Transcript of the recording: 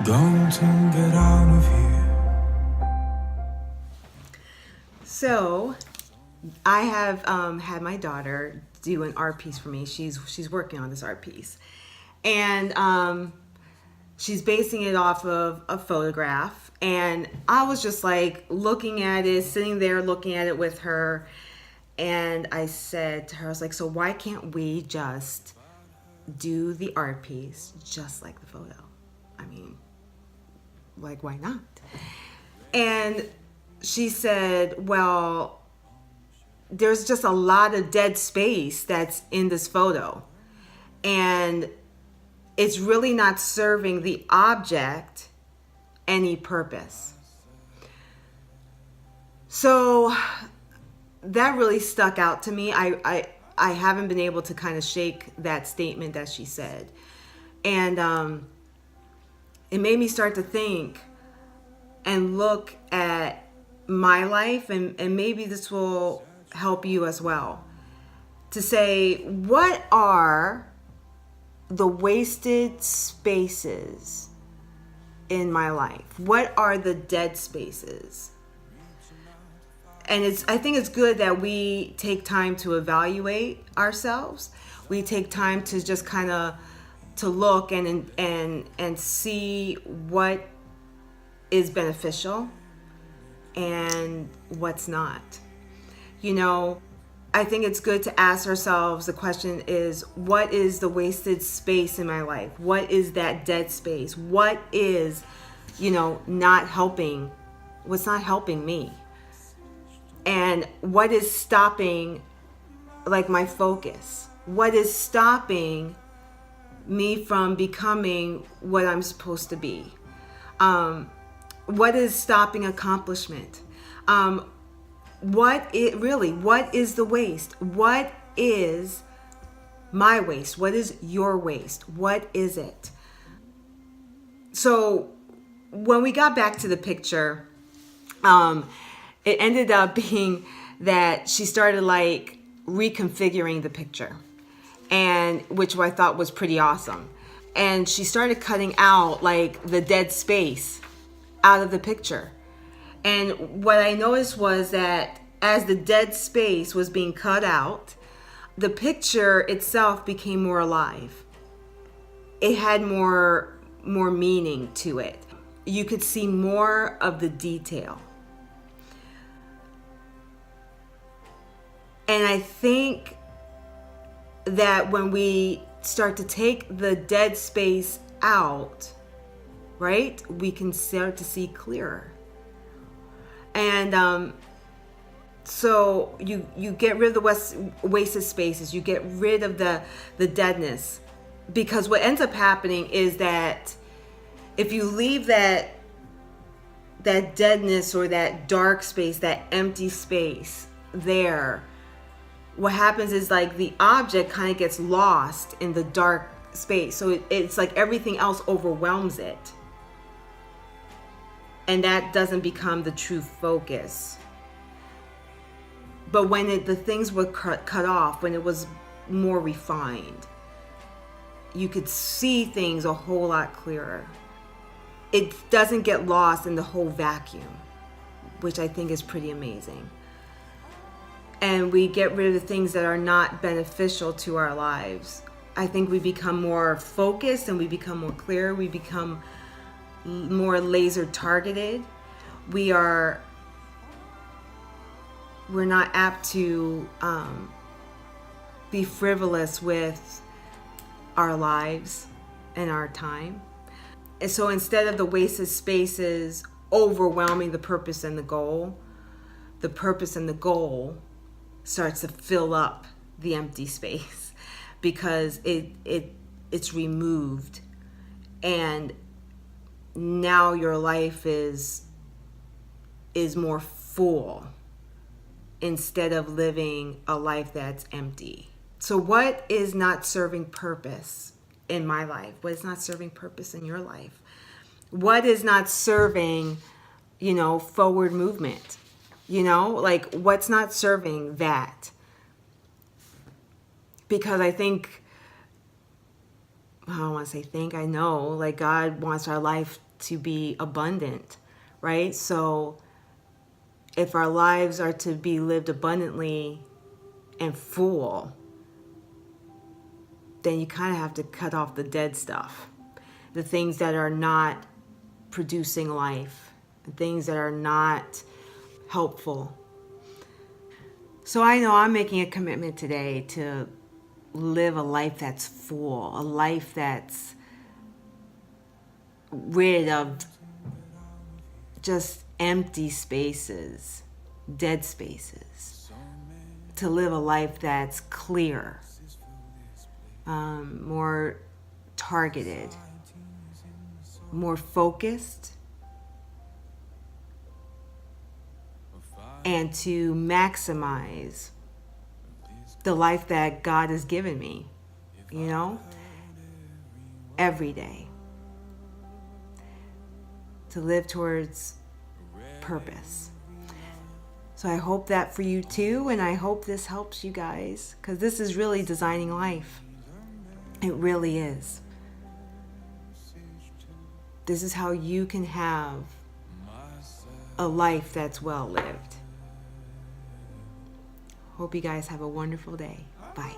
Going to get out of here. So, I have had my daughter do an art piece for me. She's working on this art piece, and she's basing it off of a photograph. And I was just like looking at it, sitting there looking at it with her, and I said to her, I was like, "So why can't we just do the art piece just like the photo? I mean, like, why not?" And she said, "Well, there's just a lot of dead space that's in this photo, and it's really not serving the object any purpose." So that really stuck out to me. I haven't been able to kind of shake that statement that she said. And it made me start to think and look at my life, and maybe this will help you as well, to say, what are the wasted spaces in my life? What are the dead spaces? And I think it's good that we take time to evaluate ourselves. We take time to just kind of to look and see what is beneficial and what's not. You know, I think it's good to ask ourselves, the question is, what is the wasted space in my life? What is that dead space? What is, not helping? What's not helping me? And what is stopping, like, my focus? What is stopping me from becoming what I'm supposed to be? What is stopping accomplishment? What is the waste? What is my waste? What is your waste? What is it? So when we got back to the picture, it ended up being that she started like reconfiguring the picture, and which I thought was pretty awesome. And she started cutting out like the dead space out of the picture. And what I noticed was that as the dead space was being cut out, the picture itself became more alive. It had more meaning to it. You could see more of the detail. And I think that when we start to take the dead space out, right, we can start to see clearer. And so you get rid of the wasted spaces, you get rid of the deadness, because what ends up happening is that if you leave that deadness or that dark space, that empty space there, what happens is like the object kind of gets lost in the dark space. So it's like everything else overwhelms it. And that doesn't become the true focus. But when the things were cut off, when it was more refined, you could see things a whole lot clearer. It doesn't get lost in the whole vacuum, which I think is pretty amazing. And we get rid of the things that are not beneficial to our lives. I think we become more focused and we become more clear. We become more laser targeted. We're not apt to be frivolous with our lives and our time. And so instead of the wasted spaces overwhelming the purpose and the goal starts to fill up the empty space, because it's removed, and now your life is more full instead of living a life that's empty. So what is not serving purpose in my life? What is not serving purpose in your life? What is not serving, forward movement? Like, what's not serving that? Because I think, I don't want to say think, I know, like, God wants our life to be abundant, right? So if our lives are to be lived abundantly and full, then you kind of have to cut off the dead stuff, the things that are not producing life, the things that are not helpful. So I know I'm making a commitment today to live a life that's full, a life that's rid of just empty spaces, dead spaces, to live a life that's clear, more targeted, more focused, and to maximize the life that God has given me, you know, every day. To live towards purpose. So I hope that for you too, and I hope this helps you guys, because this is really designing life. It really is. This is how you can have a life that's well lived. Hope you guys have a wonderful day. Bye.